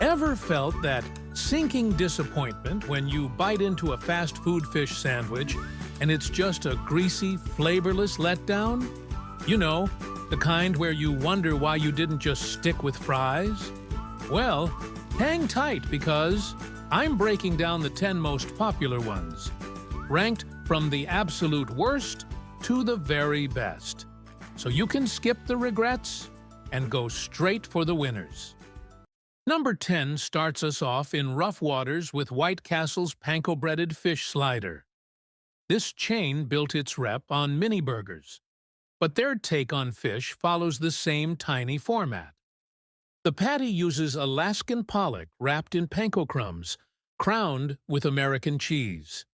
Ever felt that sinking disappointment when you bite into a fast food fish sandwich and it's just a greasy, flavorless letdown? You know, the kind where you wonder why you didn't just stick with fries? Well, hang tight because I'm breaking down the 10 most popular ones, ranked from the absolute worst to the very best, so you can skip the regrets and go straight for the winners. Number 10 starts us off in rough waters with White Castle's panko-breaded fish slider. This chain built its rep on mini burgers, but their take on fish follows the same tiny format. The patty uses Alaskan pollock wrapped in panko crumbs, crowned with American cheese.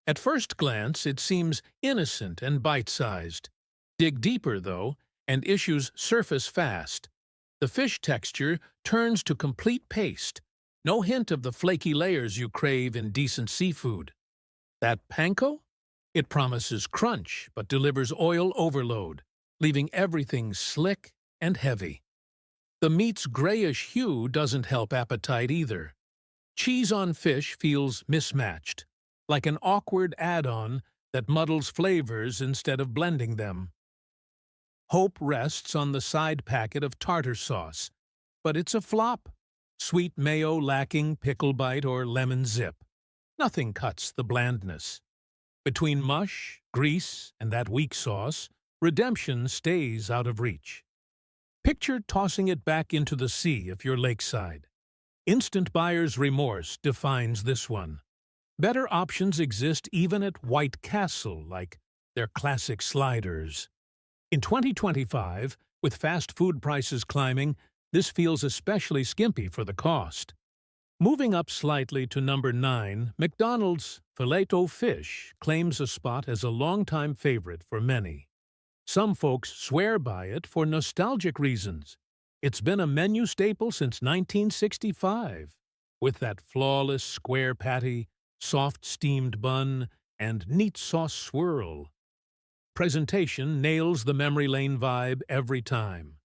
At first glance, it seems innocent and bite-sized. Dig deeper, though, and issues surface fast. The fish texture turns to complete paste, no hint of the flaky layers you crave in decent seafood. That panko? It promises crunch, but delivers oil overload, leaving everything slick and heavy. The meat's grayish hue doesn't help appetite either. Cheese on fish feels mismatched, like an awkward add-on that muddles flavors instead of blending them. Hope rests on the side packet of tartar sauce, but it's a flop. Sweet mayo lacking pickle bite or lemon zip. Nothing cuts the blandness. Between mush, grease, and that weak sauce, redemption stays out of reach. Picture tossing it back into the sea if you're lakeside. Instant buyer's remorse defines this one. Better options exist even at White Castle, like their classic sliders. In 2025, with fast food prices climbing, this feels especially skimpy for the cost. Moving up slightly to number 9, McDonald's Filet-O-Fish claims a spot as a longtime favorite for many. Some folks swear by it for nostalgic reasons. It's been a menu staple since 1965, with that flawless square patty, soft steamed bun, and neat sauce swirl. Presentation nails the memory lane vibe every time.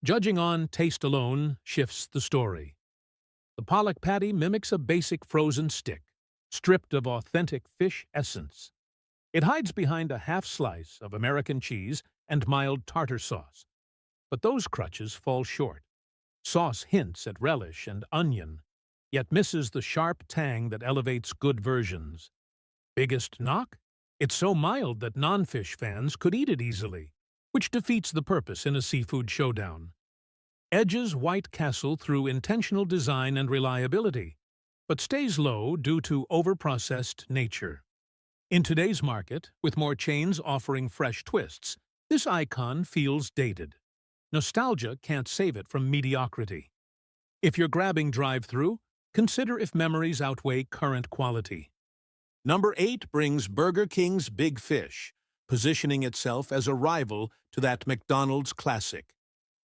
Judging on taste alone shifts the story. The pollock patty mimics a basic frozen stick, stripped of authentic fish essence. It hides behind a half slice of American cheese and mild tartar sauce. But those crutches fall short. Sauce hints at relish and onion, yet misses the sharp tang that elevates good versions. Biggest knock? It's so mild that non-fish fans could eat it easily, which defeats the purpose in a seafood showdown. Edges White Castle through intentional design and reliability, but stays low due to overprocessed nature. In today's market, with more chains offering fresh twists, this icon feels dated. Nostalgia can't save it from mediocrity. If you're grabbing drive-thru, consider if memories outweigh current quality. Number 8 brings Burger King's Big Fish, positioning itself as a rival to that McDonald's classic.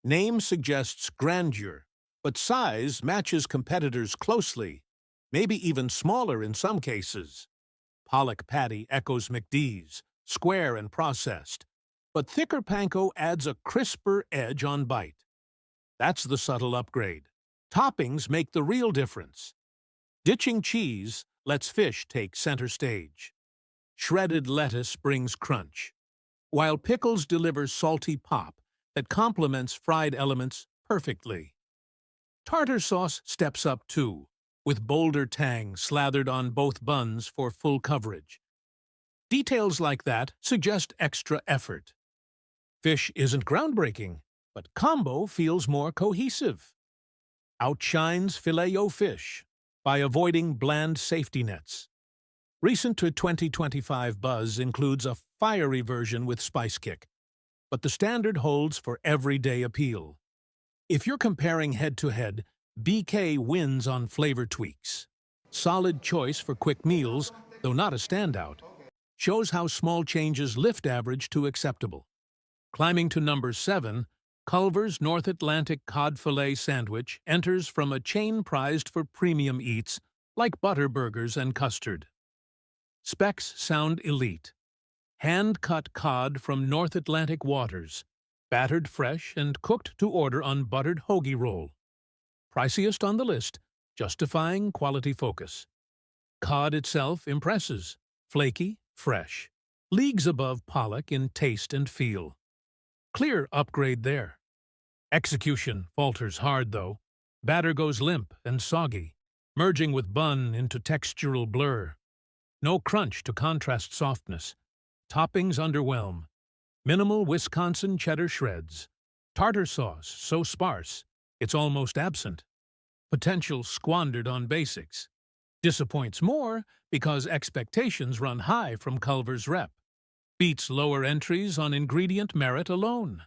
Name suggests grandeur, but size matches competitors closely, maybe even smaller in some cases. Pollock patty echoes McD's, square and processed, but thicker panko adds a crisper edge on bite. That's the subtle upgrade. Toppings make the real difference. Ditching cheese lets fish take center stage. Shredded lettuce brings crunch, while pickles deliver salty pop that complements fried elements perfectly. Tartar sauce steps up too, with bolder tang slathered on both buns for full coverage. Details like that suggest extra effort. Fish isn't groundbreaking, but combo feels more cohesive. Outshines Filet-O-Fish by avoiding bland safety nets. Recent to 2025 buzz includes a fiery version with spice kick, but the standard holds for everyday appeal. If you're comparing head-to-head, BK wins on flavor tweaks. Solid choice for quick meals, though not a standout. Shows how small changes lift average to acceptable. Climbing to number 7, Culver's North Atlantic cod fillet sandwich enters from a chain prized for premium eats like butter burgers and custard. Specs sound elite. Hand-cut cod from North Atlantic waters, battered fresh and cooked to order on buttered hoagie roll. Priciest on the list, justifying quality focus. Cod itself impresses. Flaky, fresh. Leagues above pollock in taste and feel. Clear upgrade there. Execution falters hard, though. Batter goes limp and soggy, merging with bun into textural blur. No crunch to contrast softness. Toppings underwhelm. Minimal Wisconsin cheddar shreds. Tartar sauce so sparse, it's almost absent. Potential squandered on basics. Disappoints more because expectations run high from Culver's rep. Beats lower entries on ingredient merit alone.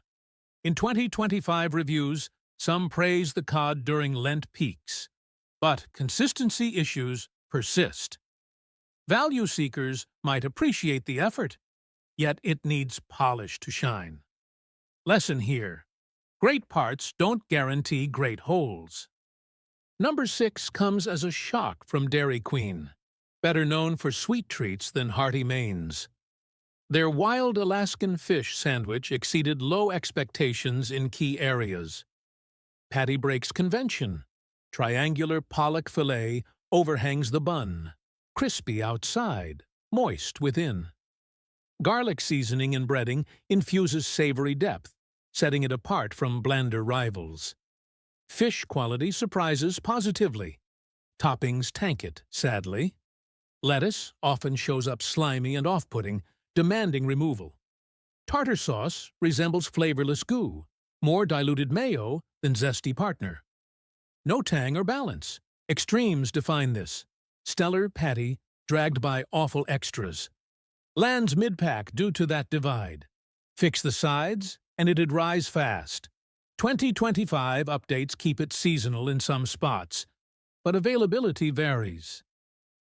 In 2025 reviews, some praise the cod during Lent peaks, but consistency issues persist. Value seekers might appreciate the effort, yet it needs polish to shine. Lesson here: great parts don't guarantee great wholes. Number 6 comes as a shock from Dairy Queen, better known for sweet treats than hearty mains. Their wild Alaskan fish sandwich exceeded low expectations in key areas. Patty breaks convention. Triangular pollock fillet overhangs the bun, crispy outside, moist within. Garlic seasoning in breading infuses savory depth, setting it apart from blander rivals. Fish quality surprises positively. Toppings tank it, sadly. Lettuce often shows up slimy and off-putting, demanding removal. Tartar sauce resembles flavorless goo, more diluted mayo than zesty partner. No tang or balance. Extremes define this. Stellar patty, dragged by awful extras. Lands mid-pack due to that divide. Fix the sides, and it'd rise fast. 2025 updates keep it seasonal in some spots, but availability varies.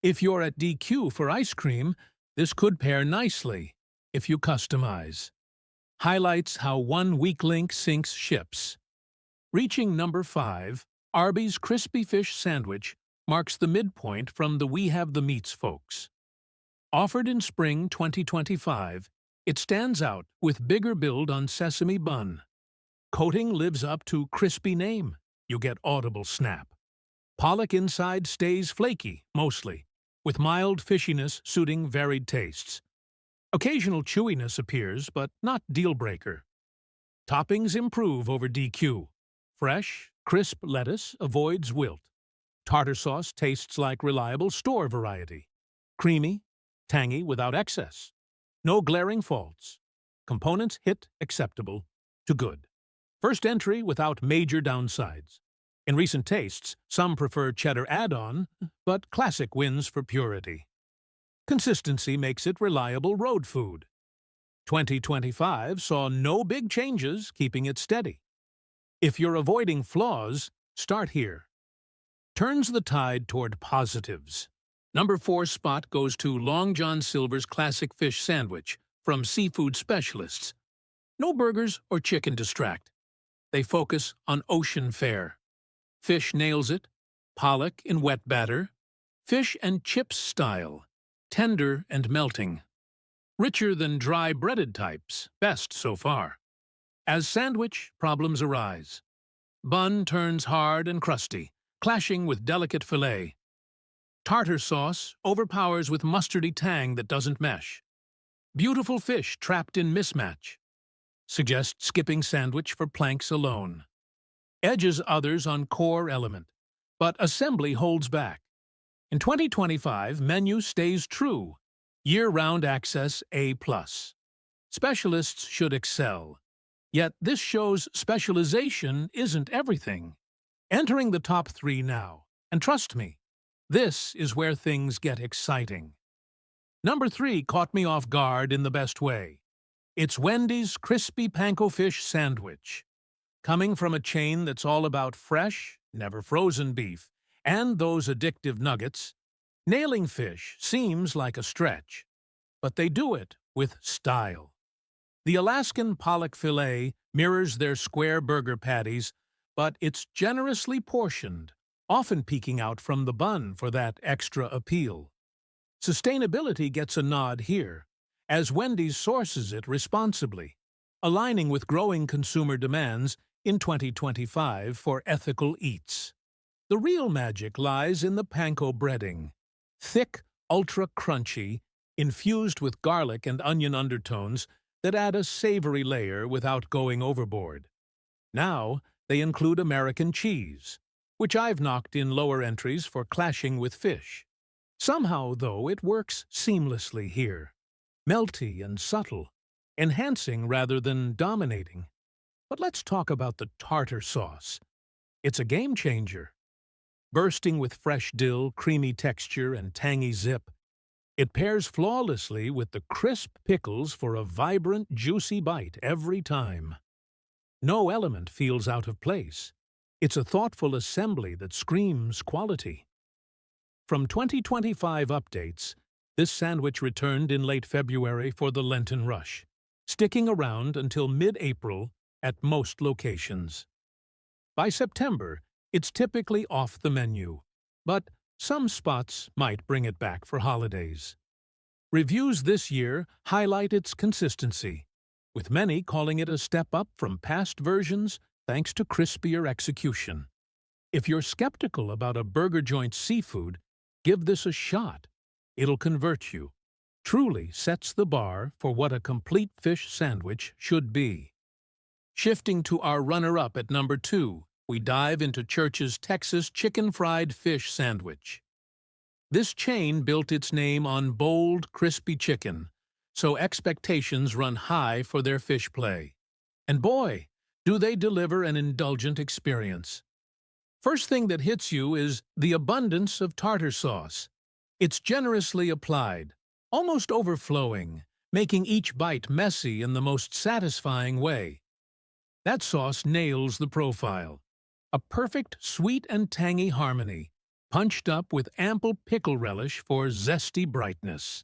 If you're at DQ for ice cream, this could pair nicely if you customize. Highlights how one weak link sinks ships. Reaching number 5, Arby's crispy fish sandwich marks the midpoint from the We Have the Meats folks. Offered in spring 2025, it stands out with bigger build on sesame bun. Coating lives up to crispy name. You get audible snap. Pollock inside stays flaky, mostly, with mild fishiness suiting varied tastes. Occasional chewiness appears, but not deal-breaker. Toppings improve over DQ. Fresh, crisp lettuce avoids wilt. Tartar sauce tastes like reliable store variety. Creamy, tangy without excess. No glaring faults. Components hit acceptable to good. First entry without major downsides. In recent tastes, some prefer cheddar add-on, but classic wins for purity. Consistency makes it reliable road food. 2025 saw no big changes, keeping it steady. If you're avoiding flaws, start here. Turns the tide toward positives. Number 4 spot goes to Long John Silver's classic fish sandwich from Seafood Specialists. No burgers or chicken distract. They focus on ocean fare. Fish nails it. Pollock in wet batter. Fish and chips style. Tender and melting. Richer than dry breaded types, best so far. As sandwich, problems arise. Bun turns hard and crusty, clashing with delicate fillet. Tartar sauce overpowers with mustardy tang that doesn't mesh. Beautiful fish trapped in mismatch. Suggest skipping sandwich for planks alone. Edges others on core element, but assembly holds back. In 2025, menu stays true. Year-round access A+. Specialists should excel. Yet this shows specialization isn't everything. Entering the top 3 now, and trust me, this is where things get exciting. Number 3 caught me off guard in the best way. It's Wendy's crispy panko fish sandwich. Coming from a chain that's all about fresh, never frozen beef, and those addictive nuggets, nailing fish seems like a stretch. But they do it with style. The Alaskan pollock fillet mirrors their square burger patties, but it's generously portioned, often peeking out from the bun for that extra appeal. Sustainability gets a nod here, as Wendy's sources it responsibly, aligning with growing consumer demands in 2025 for ethical eats. The real magic lies in the panko breading. Thick, ultra-crunchy, infused with garlic and onion undertones that add a savory layer without going overboard. Now, they include American cheese, which I've knocked in lower entries for clashing with fish. Somehow, though, it works seamlessly here. Melty and subtle, enhancing rather than dominating. But let's talk about the tartar sauce. It's a game changer. Bursting with fresh dill, creamy texture, and tangy zip, it pairs flawlessly with the crisp pickles for a vibrant, juicy bite every time. No element feels out of place. It's a thoughtful assembly that screams quality. From 2025 updates, this sandwich returned in late February for the Lenten rush, sticking around until mid-April at most locations. By September, it's typically off the menu, but some spots might bring it back for holidays. Reviews this year highlight its consistency, with many calling it a step up from past versions thanks to crispier execution. If you're skeptical about a burger joint seafood, give this a shot. It'll convert you. Truly sets the bar for what a complete fish sandwich should be. Shifting to our runner-up at number 2, we dive into Church's Texas Chicken Fried Fish Sandwich. This chain built its name on bold, crispy chicken, so expectations run high for their fish play. And boy, do they deliver an indulgent experience. First thing that hits you is the abundance of tartar sauce. It's generously applied, almost overflowing, making each bite messy in the most satisfying way. That sauce nails the profile. A perfect sweet and tangy harmony, punched up with ample pickle relish for zesty brightness.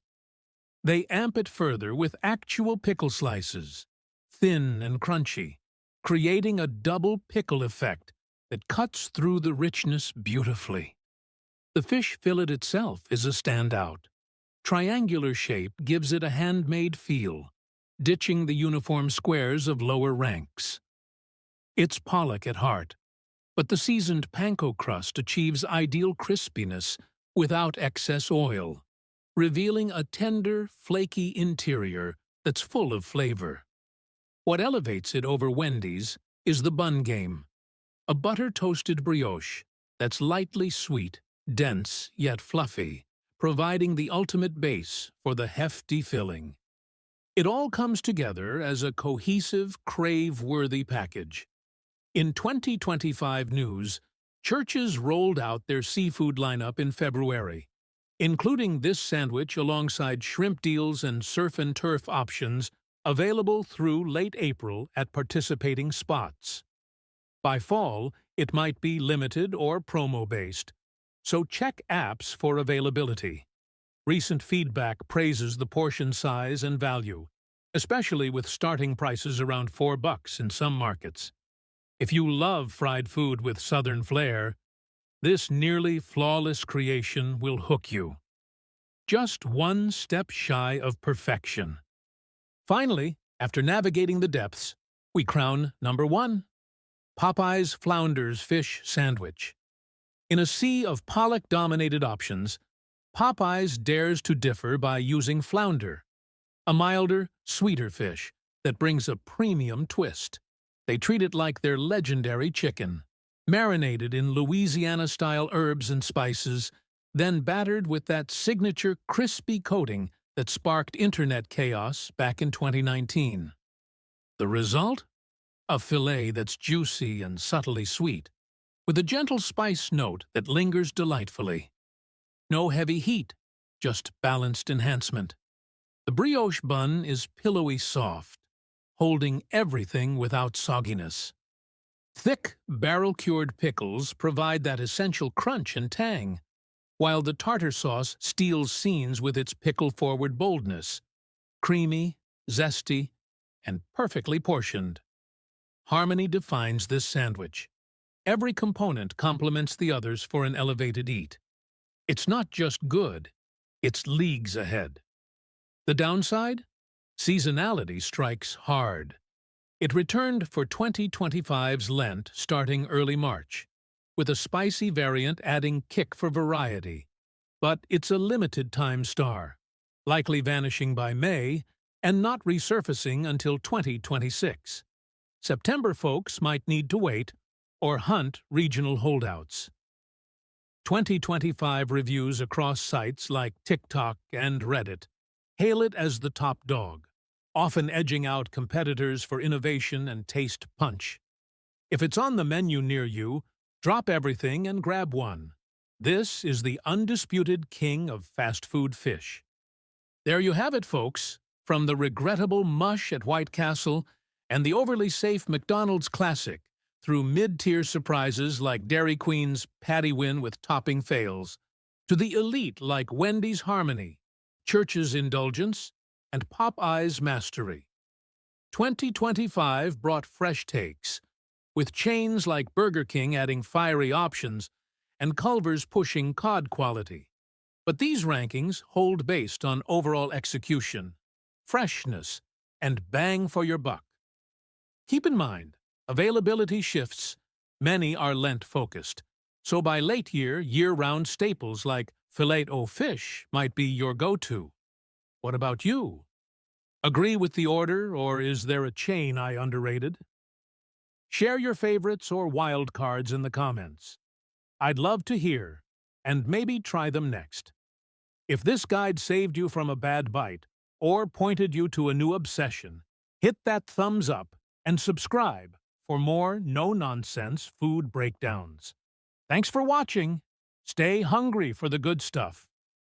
They amp it further with actual pickle slices, thin and crunchy, creating a double pickle effect that cuts through the richness beautifully. The fish fillet itself is a standout. Triangular shape gives it a handmade feel, ditching the uniform squares of lower ranks. It's pollock at heart, but the seasoned panko crust achieves ideal crispiness without excess oil, revealing a tender, flaky interior that's full of flavor. What elevates it over Wendy's is the bun game, a butter-toasted brioche that's lightly sweet, dense yet fluffy, providing the ultimate base for the hefty filling. It all comes together as a cohesive, crave-worthy package. In 2025 news, Church's rolled out their seafood lineup in February, including this sandwich alongside shrimp deals and surf and turf options available through late April at participating spots. By fall, it might be limited or promo-based, so check apps for availability. Recent feedback praises the portion size and value, especially with starting prices around $4 in some markets. If you love fried food with Southern flair, this nearly flawless creation will hook you. Just one step shy of perfection. Finally, after navigating the depths, we crown number 1, Popeye's Flounders Fish Sandwich. In a sea of pollock-dominated options, Popeye's dares to differ by using flounder, a milder, sweeter fish that brings a premium twist. They treat it like their legendary chicken, marinated in Louisiana-style herbs and spices, then battered with that signature crispy coating that sparked internet chaos back in 2019. The result? A fillet that's juicy and subtly sweet, with a gentle spice note that lingers delightfully. No heavy heat, just balanced enhancement. The brioche bun is pillowy soft, holding everything without sogginess. Thick, barrel-cured pickles provide that essential crunch and tang, while the tartar sauce steals scenes with its pickle-forward boldness. Creamy, zesty, and perfectly portioned. Harmony defines this sandwich. Every component complements the others for an elevated eat. It's not just good, it's leagues ahead. The downside? Seasonality strikes hard. It returned for 2025's Lent starting early March, with a spicy variant adding kick for variety. But it's a limited-time star, likely vanishing by May and not resurfacing until 2026. September folks might need to wait or hunt regional holdouts. 2025 reviews across sites like TikTok and Reddit hail it as the top dog, often edging out competitors for innovation and taste punch. If it's on the menu near you, drop everything and grab one. This is the undisputed king of fast food fish. There you have it, folks. From the regrettable mush at White Castle and the overly safe McDonald's classic, through mid-tier surprises like Dairy Queen's patty win with topping fails, to the elite like Wendy's Harmony, Church's Indulgence, and Popeye's Mastery. 2025 brought fresh takes, with chains like Burger King adding fiery options and Culver's pushing cod quality. But these rankings hold based on overall execution, freshness, and bang for your buck. Keep in mind, availability shifts. Many are Lent-focused, so by late year, year-round staples like filet-o-fish might be your go-to. What about you? Agree with the order, or is there a chain I underrated? Share your favorites or wild cards in the comments. I'd love to hear, and maybe try them next. If this guide saved you from a bad bite or pointed you to a new obsession, hit that thumbs up and subscribe for more no-nonsense food breakdowns. Thanks for watching. Stay hungry for the good stuff.